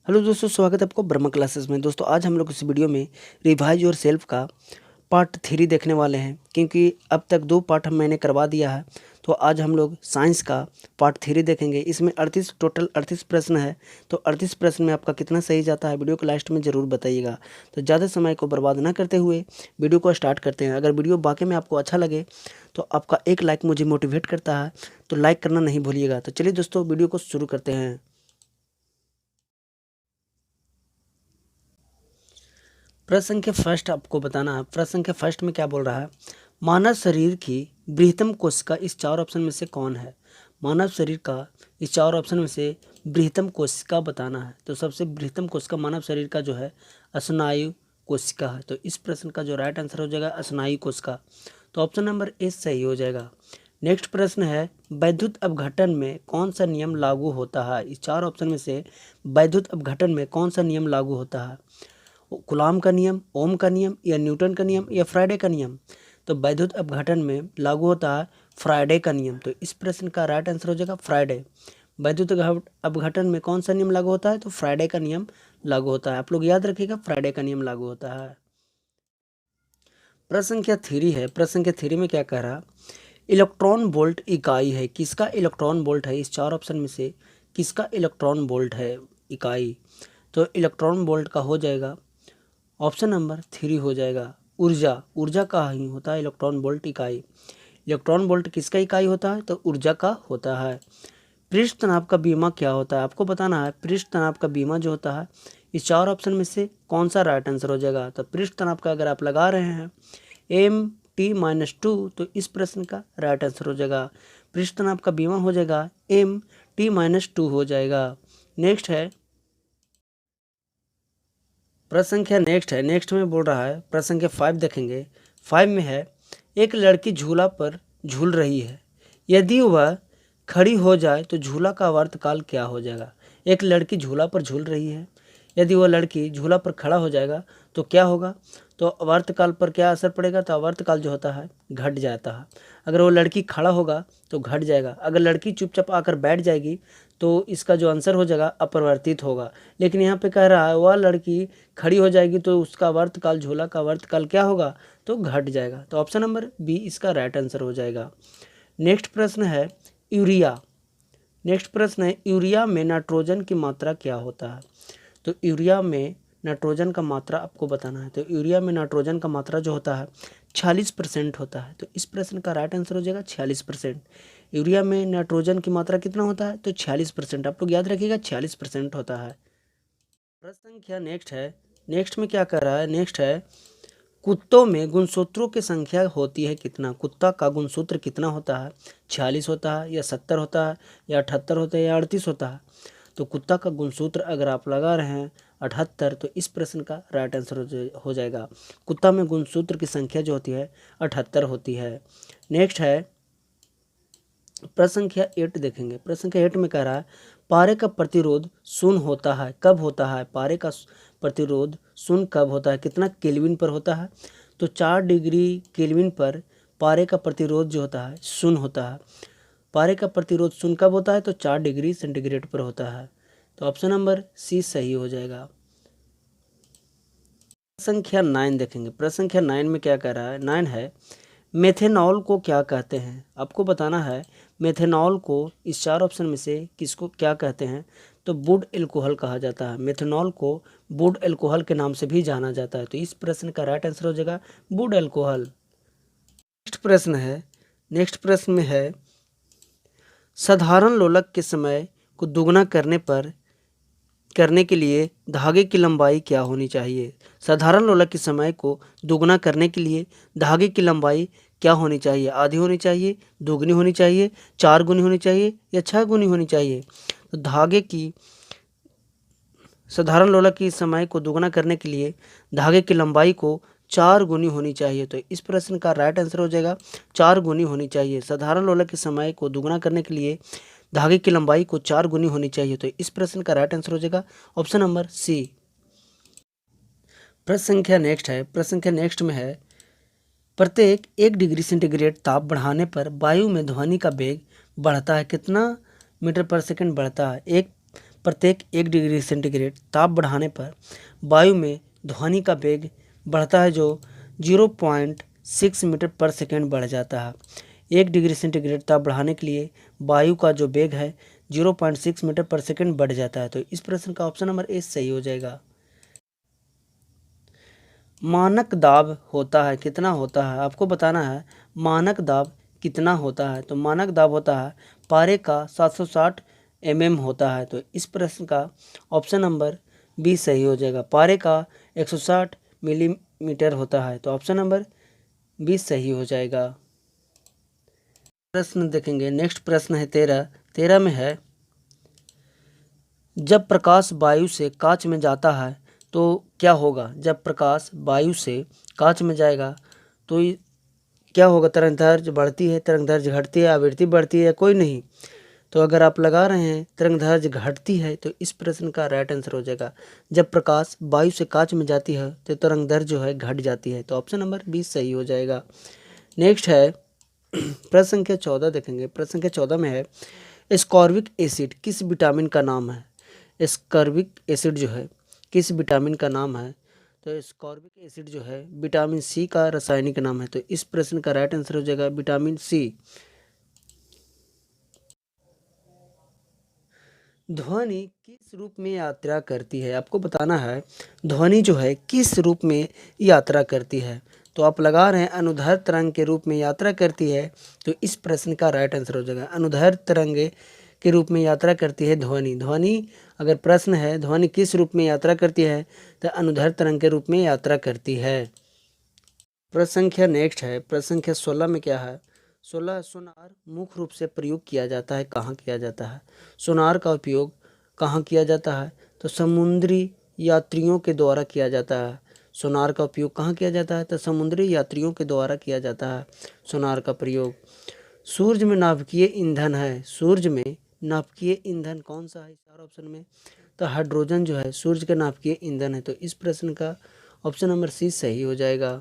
Hello दोस्तों, स्वागत है आपको ब्रह्मा क्लासेस में। दोस्तों आज हम लोग इस वीडियो में रिवाइज और सेल्फ का पार्ट 3 देखने वाले हैं, क्योंकि अब तक 2 पार्ट मैंने करवा दिया है। तो आज हम लोग साइंस का पार्ट 3 देखेंगे। इसमें 38 टोटल 38 प्रश्न है। तो 38 प्रश्न में आपका कितना सही जाता है वीडियो के लास्ट में ज़रूर बताइएगा। तो ज़्यादा समय को बर्बाद ना करते हुए वीडियो को स्टार्ट करते हैं। अगर वीडियो वाकई में आपको अच्छा लगे तो आपका एक लाइक मुझे मोटिवेट करता है, तो लाइक करना नहीं भूलिएगा। तो चलिए दोस्तों, वीडियो को शुरू करते हैं। प्रश्न संख्या फर्स्ट आपको बताना है। प्रश्न संख्या फर्स्ट में क्या बोल रहा है? मानव शरीर की बृहत्तम कोशिका इस 4 ऑप्शन में से कौन है? मानव शरीर का इस 4 ऑप्शन में से बृहत्तम कोशिका बताना है। तो सबसे बृहत्तम कोशिका मानव शरीर का जो है स्नायु कोशिका है। तो इस प्रश्न का जो राइट आंसर हो जाएगा स्नायु कोशिका। तो ऑप्शन नंबर ए सही हो जाएगा। नेक्स्ट प्रश्न है, वैद्युत अपघटन में कौन सा नियम लागू होता है? इस 4 ऑप्शन में से वैद्युत अपघटन में कौन सा नियम लागू होता है? कूलॉम का नियम, ओम का नियम, या न्यूटन का नियम, या फ्राइडे का नियम? तो वैद्युत अपघटन में लागू होता है फ्राइडे का नियम। तो इस प्रश्न का राइट आंसर हो जाएगा फ्राइडे। वैद्युत अपघटन में कौन सा नियम लागू होता है? तो फ्राइडे का नियम लागू होता है। आप लोग याद रखिएगा, फ्राइडे का नियम लागू होता है। प्रश्न संख्या 3 है। प्रश्न संख्या 3 में क्या कह रहा? इलेक्ट्रॉन वोल्ट इकाई है। किसका इलेक्ट्रॉन वोल्ट है? इस 4 ऑप्शन में से किसका इलेक्ट्रॉन वोल्ट है इकाई? तो इलेक्ट्रॉन वोल्ट का हो जाएगा ऑप्शन नंबर 3 हो जाएगा ऊर्जा। ऊर्जा का ही होता है इलेक्ट्रॉन वोल्ट इकाई। इलेक्ट्रॉन वोल्ट किसका इकाई होता है? तो ऊर्जा का होता है। पृष्ठ तनाव का बीमा क्या होता है? आपको बताना है। पृष्ठ तनाव का बीमा जो होता है, इस 4 ऑप्शन में से कौन सा राइट आंसर हो जाएगा? तो पृष्ठ तनाव का अगर आप लगा रहे हैं MT-2, तो इस प्रश्न का राइट आंसर हो जाएगा पृष्ठ तनाव का बीमा हो जाएगा MT-2 हो जाएगा। नेक्स्ट है प्रश्न संख्या नेक्स्ट में बोल रहा है, प्रश्न संख्या 5 देखेंगे। 5 में है, एक लड़की झूला पर झूल रही है, यदि वह खड़ी हो जाए तो झूला का आवर्तकाल क्या हो जाएगा? एक लड़की झूला पर झूल रही है, यदि वह लड़की झूला पर खड़ा हो जाएगा तो क्या होगा? तो आवर्तकाल पर क्या असर पड़ेगा? तो आवर्तकाल जो होता है घट जाता है। अगर वो लड़की खड़ा होगा तो घट जाएगा। अगर लड़की चुपचाप आकर बैठ जाएगी तो इसका जो आंसर हो जाएगा अपरिवर्तित होगा। लेकिन यहाँ पे कह रहा है वह लड़की खड़ी हो जाएगी तो उसका आवर्तकाल, झूला का आवर्तकाल क्या होगा? तो घट जाएगा। तो ऑप्शन नंबर बी इसका राइट आंसर हो जाएगा। नेक्स्ट प्रश्न है यूरिया। नेक्स्ट प्रश्न है, यूरिया में नाइट्रोजन की मात्रा क्या होता है? तो यूरिया में नाइट्रोजन का मात्रा आपको बताना है। तो यूरिया में नाइट्रोजन का मात्रा जो होता है 46% होता है। तो इस प्रश्न का राइट आंसर हो जाएगा 46%। यूरिया में नाइट्रोजन की मात्रा कितना होता है? तो 46%। आप लोग याद रखिएगा 46% होता है। प्रश्न संख्या नेक्स्ट है। नेक्स्ट में क्या कर रहा है? नेक्स्ट है, कुत्तों में गुणसूत्रों की संख्या होती है कितना? कुत्ता का गुणसूत्र कितना होता है? 46 होता है, या 70 होता है, या 78 होता है, या 38 होता है? तो कुत्ता का गुणसूत्र अगर आप लगा रहे हैं 78, तो इस प्रश्न का राइट आंसर हो जाएगा। कुत्ता में गुणसूत्र की संख्या जो होती है 78 होती है। नेक्स्ट है प्रश्न संख्या 8 देखेंगे। प्रश्न संख्या 8 में कह रहा है, पारे का प्रतिरोध शून्य होता है कब होता है? पारे का प्रतिरोध शून्य कब होता है? कितना केल्विन पर होता है? तो 4 डिग्री केल्विन पर पारे का प्रतिरोध जो होता है शून्य होता है। पारे का प्रतिरोध शून्य कब होता है? तो 4 डिग्री सेंटीग्रेड पर होता है। तो ऑप्शन नंबर सी सही हो जाएगा। प्रश्न संख्या 9 देखेंगे। प्रश्न संख्या 9 में क्या कह रहा है? 9 है, मेथेनॉल को क्या कहते हैं? आपको बताना है मेथेनॉल को इस 4 ऑप्शन में से किसको क्या कहते हैं? तो वुड एल्कोहल कहा जाता है। मेथेनॉल को वुड एल्कोहल के नाम से भी जाना जाता है। तो इस प्रश्न का राइट आंसर हो जाएगा वुड एल्कोहल। नेक्स्ट प्रश्न है। नेक्स्ट प्रश्न में है, साधारण लोलक के समय को दुगना करने के लिए धागे की लंबाई क्या होनी चाहिए? साधारण लोलक के समय को दोगुना करने के लिए धागे की लंबाई क्या होनी चाहिए? आधी होनी चाहिए, दोगुनी होनी चाहिए, 4 गुनी होनी चाहिए, या 6 गुनी होनी चाहिए? तो धागे की साधारण लोलक की समय को दोगुना करने के लिए धागे की लंबाई को 4 गुनी होनी चाहिए। तो इस प्रश्न का राइट आंसर हो जाएगा 4 गुनी होनी चाहिए। साधारण लोलक के समय को दोगुना करने के लिए धागे की लंबाई को 4 गुनी होनी चाहिए। तो इस प्रश्न का राइट आंसर हो जाएगा ऑप्शन नंबर सी। प्रश्न संख्या नेक्स्ट है। प्रश्न संख्या नेक्स्ट में है, प्रत्येक 1 डिग्री सेंटीग्रेड ताप बढ़ाने पर वायु में ध्वनि का वेग बढ़ता है कितना मीटर पर सेकंड बढ़ता है? प्रत्येक 1 डिग्री सेंटीग्रेड ताप बढ़ाने पर वायु में ध्वनि का वेग बढ़ता है जो 0.6 मीटर पर सेकेंड बढ़ जाता है। 1 डिग्री सेंटीग्रेड ताप बढ़ाने के लिए वायु का जो वेग है 0.6 मीटर पर सेकेंड बढ़ जाता है। तो इस प्रश्न का ऑप्शन नंबर ए सही हो जाएगा। मानक दाब होता है कितना होता है, आपको बताना है मानक दाब कितना होता है। तो मानक दाब होता है पारे का 760 mm होता है। तो इस प्रश्न का ऑप्शन नंबर बी सही हो जाएगा। पारे का 160 मिलीमीटर होता है। तो ऑप्शन नंबर बी सही हो जाएगा। प्रश्न देखेंगे, नेक्स्ट प्रश्न है 13 में है, जब प्रकाश वायु से कांच में जाता है तो क्या होगा। जब प्रकाश वायु से कांच में जाएगा तो क्या होगा, तरंगदैर्घ्य बढ़ती है, तरंगदैर्घ्य घटती है, आवृत्ति बढ़ती है या कोई नहीं। तो अगर आप लगा रहे हैं तरंगदैर्घ्य घटती है तो इस प्रश्न का राइट आंसर हो जाएगा। जब प्रकाश वायु से कांच में जाती है तो तरंगदैर्घ्य जो है घट जाती है। तो ऑप्शन नंबर 20 सही हो जाएगा। नेक्स्ट है प्रश्न संख्या 14 देखेंगे। प्रश्न संख्या 14 में है, एस्कॉर्बिक एसिड किस विटामिन का नाम है। एस्कॉर्बिक एसिड जो है किस विटामिन का नाम है। तो एस्कॉर्बिक एसिड जो है विटामिन सी का रासायनिक नाम है। तो इस प्रश्न का राइट आंसर हो जाएगा विटामिन सी। ध्वनि किस रूप में यात्रा करती है, आपको बताना है ध्वनि जो है किस रूप में यात्रा करती है। तो आप लगा रहे हैं अनुदैर्घ्य तरंग के रूप में यात्रा करती है। तो इस प्रश्न का राइट आंसर हो जाएगा अनुदैर्घ्य तरंग के रूप में यात्रा करती है ध्वनि। ध्वनि अगर प्रश्न है ध्वनि किस रूप में यात्रा करती है तो अनुदैर्घ्य तरंग के रूप में यात्रा करती है। प्रश्न संख्या नेक्स्ट है, प्रश्न संख्या 16 में क्या है, 16 सोनार मुख्य रूप से प्रयोग किया जाता है, कहाँ किया जाता है। सोनार का उपयोग कहाँ किया जाता है, तो समुद्री यात्रियों के द्वारा किया जाता है। सोनार का उपयोग कहाँ किया जाता है, तो समुद्री यात्रियों के द्वारा किया जाता है सोनार का प्रयोग। सूर्य में नाभिकीय ईंधन है, सूर्य में नाभिकीय ईंधन कौन सा है चार ऑप्शन में, तो हाइड्रोजन जो है सूर्य का नाभिकीय ईंधन है। तो इस प्रश्न का ऑप्शन नंबर सी सही हो जाएगा।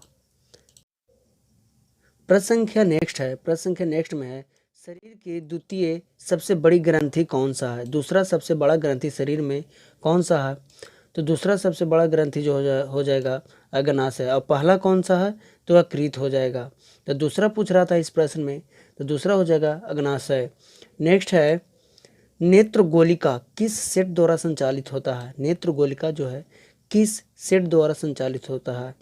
प्रश्न संख्या नेक्स्ट है, प्रश्न संख्या नेक्स्ट में है, शरीर की द्वितीय सबसे बड़ी ग्रंथि कौन सा है। दूसरा सबसे बड़ा ग्रंथि शरीर में कौन सा है, तो दूसरा सबसे बड़ा ग्रंथि जो हो जाएगा अग्नाशय है। और पहला कौन सा है, तो अकृत हो जाएगा। तो दूसरा पूछ रहा था इस प्रश्न में, तो दूसरा हो जाएगा अग्नाशय। नेक्स्ट है, नेत्र गोलिका किस सेट द्वारा संचालित होता है। नेत्र गोलिका जो है किस सेट द्वारा संचालित होता है,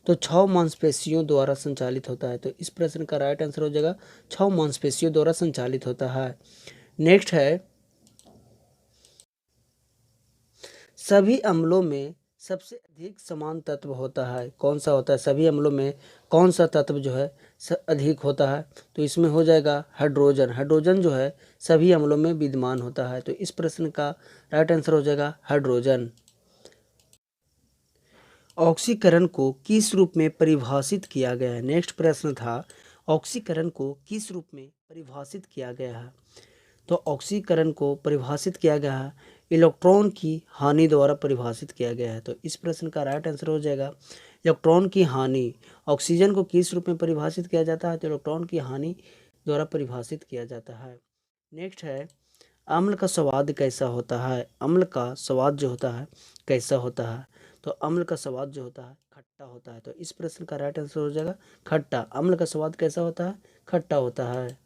तो 6 मांसपेशियों द्वारा संचालित होता है। तो इस प्रश्न का राइट आंसर हो जाएगा 6 मांसपेशियों द्वारा संचालित होता है। नेक्स्ट है, सभी अम्लों में सबसे अधिक समान तत्व होता है, कौन सा होता है। सभी अम्लों में कौन सा तत्व जो है अधिक होता है, तो इसमें हो जाएगा हाइड्रोजन। हाइड्रोजन जो है सभी अम्लों में विद्यमान होता है। तो इस प्रश्न का राइट आंसर हो जाएगा हाइड्रोजन। ऑक्सीकरण को किस रूप में परिभाषित किया गया है। नेक्स्ट प्रश्न था, ऑक्सीकरण को किस रूप में परिभाषित किया गया है। तो ऑक्सीकरण को परिभाषित किया गया है इलेक्ट्रॉन की हानि द्वारा परिभाषित किया गया है। तो इस प्रश्न का राइट आंसर हो जाएगा इलेक्ट्रॉन की हानि। ऑक्सीजन को किस रूप में परिभाषित किया जाता है, तो इलेक्ट्रॉन की हानि द्वारा परिभाषित किया जाता है। नेक्स्ट है, अम्ल का स्वाद कैसा होता है। अम्ल का स्वाद जो होता है कैसा होता है, तो अम्ल का स्वाद जो होता है खट्टा होता है। तो इस प्रश्न का राइट आंसर हो जाएगा खट्टा। अम्ल का स्वाद कैसा होता है, खट्टा होता है।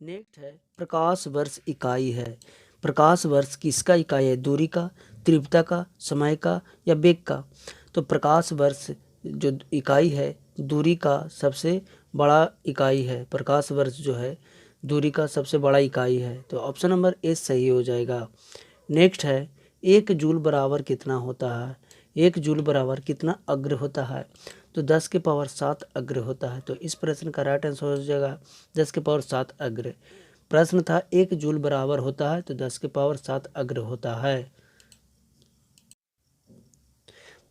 नेक्स्ट है, प्रकाश वर्ष इकाई है। प्रकाश वर्ष किसका इकाई है, दूरी का, तीव्रता का, समय का या वेग का। तो प्रकाश वर्ष जो इकाई है दूरी का सबसे बड़ा इकाई है। प्रकाश वर्ष जो है दूरी का सबसे बड़ा इकाई है। तो ऑप्शन नंबर ए सही हो जाएगा। नेक्स्ट है, 1 जूल बराबर कितना होता है। 1 जूल बराबर कितना अग्र होता है, तो 10 के पावर 7 अग्र होता है। तो इस प्रश्न का राइट आंसर हो जाएगा 10 के पावर 7 अग्र। प्रश्न था 1 जूल बराबर होता है तो 10 के पावर 7 अग्र होता है।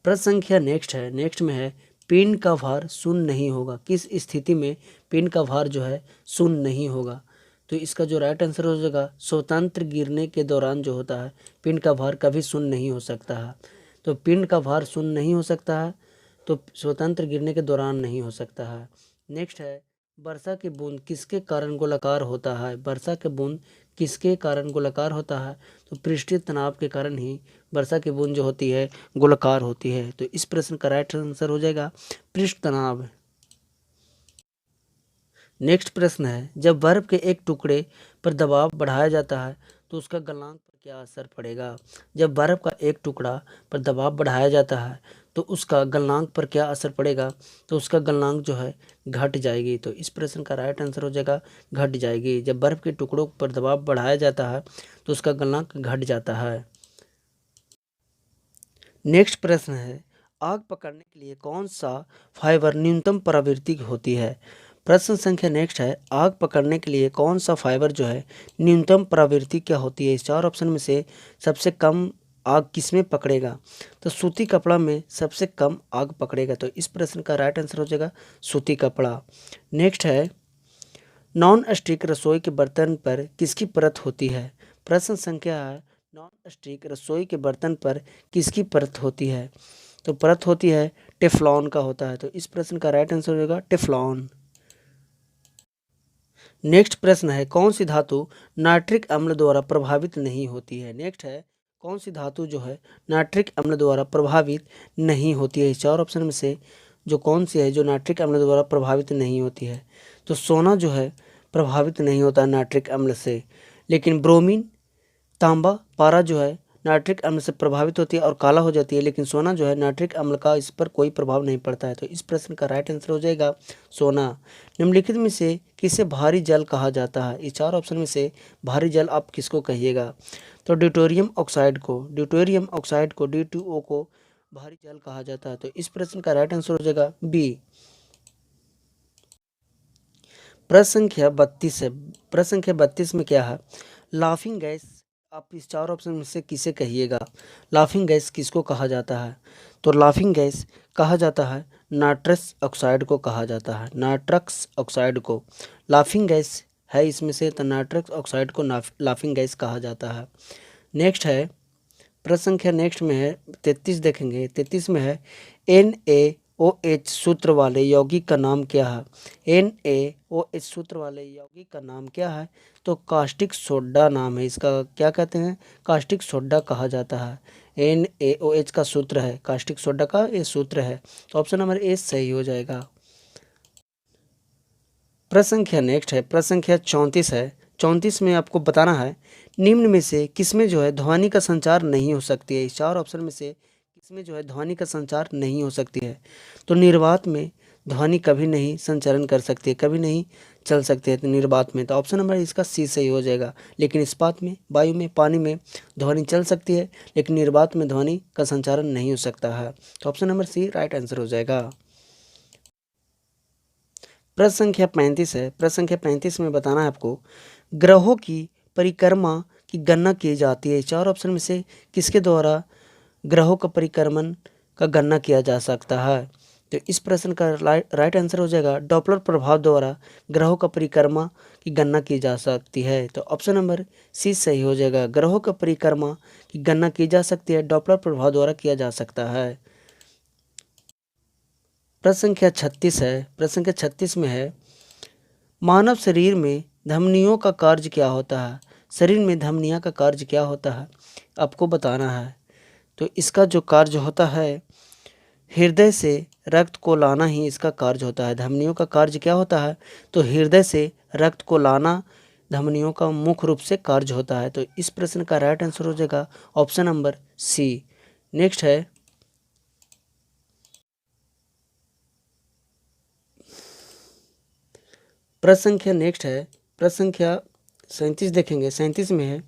प्रश्न संख्या नेक्स्ट है, नेक्स्ट में है, पिंड का भार शून्य नहीं होगा। किस स्थिति में पिंड का भार जो है शून्य नहीं होगा, तो इसका जो राइट आंसर हो जाएगा स्वतंत्र गिरने के दौरान जो होता है पिंड का भार कभी शून्य नहीं हो सकता है। तो पिंड का भार शून्य नहीं हो सकता है, तो स्वतंत्र गिरने के दौरान नहीं हो सकता है। नेक्स्ट है, वर्षा की बूंद किसके कारण गोलाकार होता है। वर्षा की बूंद किसके कारण गोलाकार होता है? तो पृष्ठीय तनाव के कारण ही वर्षा की बूंद जो होती है गोलाकार होती है। तो इस प्रश्न का राइट आंसर हो जाएगा पृष्ठ तनाव। नेक्स्ट प्रश्न है, जब बर्फ के एक टुकड़े पर दबाव बढ़ाया जाता है तो उसका गलनांक पर क्या असर पड़ेगा? जब बर्फ का एक टुकड़ा पर दबाव बढ़ाया जाता है तो उसका गलनांक पर क्या असर पड़ेगा? तो उसका गलनांक जो है घट जाएगी। तो इस प्रश्न का राइट आंसर हो जाएगा घट जाएगी। जब बर्फ के टुकड़ों पर दबाव बढ़ाया जाता है तो उसका गलनांक घट जाता है। नेक्स्ट प्रश्न है, आग पकड़ने के लिए कौन सा फाइबर न्यूनतम प्रवृत्ति की होती है? प्रश्न संख्या नेक्स्ट है, आग पकड़ने के लिए कौन सा फाइबर जो है न्यूनतम प्रवृत्ति क्या होती है? इस चार ऑप्शन में से सबसे कम आग किस में पकड़ेगा? तो सूती कपड़ा में सबसे कम आग पकड़ेगा। तो इस प्रश्न का राइट आंसर हो जाएगा सूती कपड़ा। नेक्स्ट है, नॉन स्टिक रसोई के बर्तन पर किसकी परत होती है? प्रश्न संख्या है, नॉन स्टिक रसोई के बर्तन पर किसकी परत होती है? तो परत होती है टेफ्लॉन का होता है। तो इस प्रश्न का राइट आंसर होगा टेफ्लॉन। नेक्स्ट प्रश्न है, कौन सी धातु नाइट्रिक अम्ल द्वारा प्रभावित नहीं होती है? नेक्स्ट है, कौन सी धातु जो है नाइट्रिक अम्ल द्वारा प्रभावित नहीं होती है? इस चार ऑप्शन में से जो कौन सी है जो नाइट्रिक अम्ल द्वारा प्रभावित नहीं होती है? तो सोना जो है प्रभावित नहीं होता नाइट्रिक अम्ल से, लेकिन ब्रोमीन, तांबा, पारा जो है नाइट्रिक अम्ल से प्रभावित होती है और काला हो जाती है, लेकिन सोना जो है नाइट्रिक अम्ल का इस पर कोई प्रभाव नहीं पड़ता है। तो इस प्रश्न का राइट आंसर हो जाएगा सोना। निम्नलिखित में से किसे भारी जल कहा जाता है? इस चार ऑप्शन में से भारी जल आप किसको कहिएगा? तो ड्यूटेरियम ऑक्साइड को D2O को भारी जल कहा जाता है। तो इस प्रश्न का राइट आंसर हो जाएगा बी। प्रश्न संख्या 32 है। प्रश्न संख्या 32 में क्या है? लाफिंग गैस आप इस चार ऑप्शन में से किसे कहिएगा? लाफिंग गैस किसको कहा जाता है? तो लाफिंग गैस कहा जाता है नाइट्रस ऑक्साइड को कहा जाता है, नाइट्रस ऑक्साइड को। लाफिंग गैस है इसमें से, तो नाइट्रस ऑक्साइड को लाफिंग गैस कहा जाता है। नेक्स्ट है, प्रश्न संख्या नेक्स्ट में है 33 देखेंगे। 33 में है, NaOH सूत्र वाले यौगिक का नाम क्या है? NaOH सूत्र वाले यौगिक का नाम क्या है? तो कास्टिक सोडा नाम है इसका। क्या कहते हैं? कास्टिक सोडा कहा जाता है। NaOH का सूत्र है, कास्टिक सोडा का ये सूत्र है। तो ऑप्शन नंबर ए सही हो जाएगा। प्रश्न संख्या नेक्स्ट है, प्रश्न संख्या 34 है। 34 में आपको बताना है, निम्न में से किसमें जो है ध्वनि का संचार नहीं हो सकती है? इस चार ऑप्शन में से किसमें जो है ध्वनि का संचार नहीं हो सकती है? तो निर्वात में ध्वनि कभी नहीं संचरण कर सकती है, कभी नहीं चल सकती है। तो निर्वात में, तो ऑप्शन नंबर इसका सी सही हो जाएगा। लेकिन इस्पात में, वायु में, पानी में ध्वनि चल सकती है, लेकिन निर्वात में ध्वनि का संचारण नहीं हो सकता है। तो option number C right answer हो जाएगा। प्रश्न संख्या 35 है। प्रश्न संख्या 35 में बताना है आपको, ग्रहों की परिक्रमा की गणना की जाती है। चार ऑप्शन में से किसके द्वारा ग्रहों का परिक्रमण का गणना किया जा सकता है? तो इस प्रश्न का राइट आंसर हो जाएगा डॉपलर प्रभाव द्वारा ग्रहों का परिक्रमा की गणना की जा सकती है। तो ऑप्शन नंबर सी सही हो जाएगा। ग्रहों का परिक्रमा की गणना की जा सकती है, डॉपलर प्रभाव द्वारा किया जा सकता है। प्रश्न संख्या 36 है। प्रश्न संख्या 36 में है, मानव शरीर में धमनियों का कार्य क्या होता है? शरीर में धमनियों का कार्य क्या होता है आपको बताना है। तो इसका जो कार्य होता है, हृदय से रक्त को लाना ही इसका कार्य होता है। धमनियों का कार्य क्या होता है? तो हृदय से रक्त को लाना धमनियों का मुख्य रूप से कार्य होता है। तो इस प्रश्न का राइट आंसर हो जाएगा ऑप्शन नंबर सी। नेक्स्ट है, प्रश्न संख्या नेक्स्ट है, प्रश्न संख्या 37 देखेंगे। 37 में है,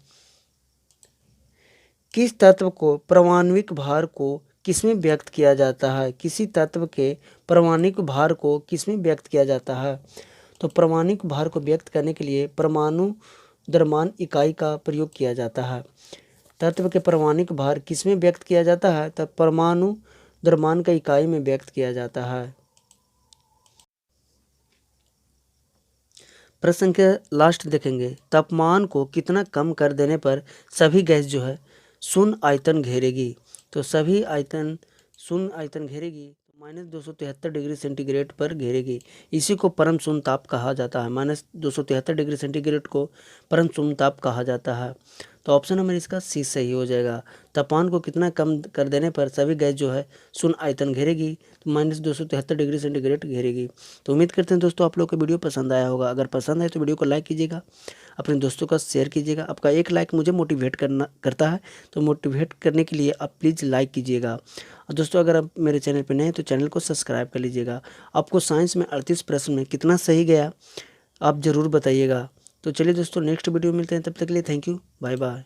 किस तत्व को परमाणविक भार को किसमें व्यक्त किया जाता है? किसी तत्व के परमाणविक भार को किसमें व्यक्त किया जाता है? तो परमाणविक भार को व्यक्त करने के लिए परमाणु द्रव्यमान इकाई का प्रयोग किया जाता है। तत्व के परमाणविक भार किसमें व्यक्त किया जाता है? तो परमाणु द्रव्यमान का इकाई में व्यक्त किया जाता है। प्रश्न संख्या लास्ट देखेंगे, तापमान को कितना कम कर देने पर सभी गैस जो है शून्य आयतन घेरेगी? तो सभी आयतन शून्य आयतन घेरेगी। -273 डिग्री सेंटीग्रेड पर घेरेगी। इसी को परम शून्य ताप कहा जाता है। -273 डिग्री सेंटीग्रेड को परम शून्य ताप कहा जाता है। तो ऑप्शन नंबर इसका सी सही हो जाएगा। तापमान को कितना कम कर देने पर सभी गैस जो है शून्य आयतन घेरेगी, तो -273 डिग्री सेंटीग्रेड घेरेगी। तो उम्मीद करते हैं दोस्तों आप लोग को वीडियो पसंद आया होगा। अगर पसंद आए तो वीडियो को लाइक कीजिएगा, अपने दोस्तों का शेयर कीजिएगा। आपका एक लाइक मुझे मोटिवेट करता है, तो मोटिवेट करने के लिए आप प्लीज़ लाइक कीजिएगा। और दोस्तों अगर आप मेरे चैनल पर नए हैं तो चैनल को सब्सक्राइब कर लीजिएगा। आपको साइंस में 38 प्रश्न में कितना सही गया आप ज़रूर बताइएगा। तो चलिए दोस्तों नेक्स्ट वीडियो मिलते हैं, तब तक के लिए थैंक यू, बाय बाय।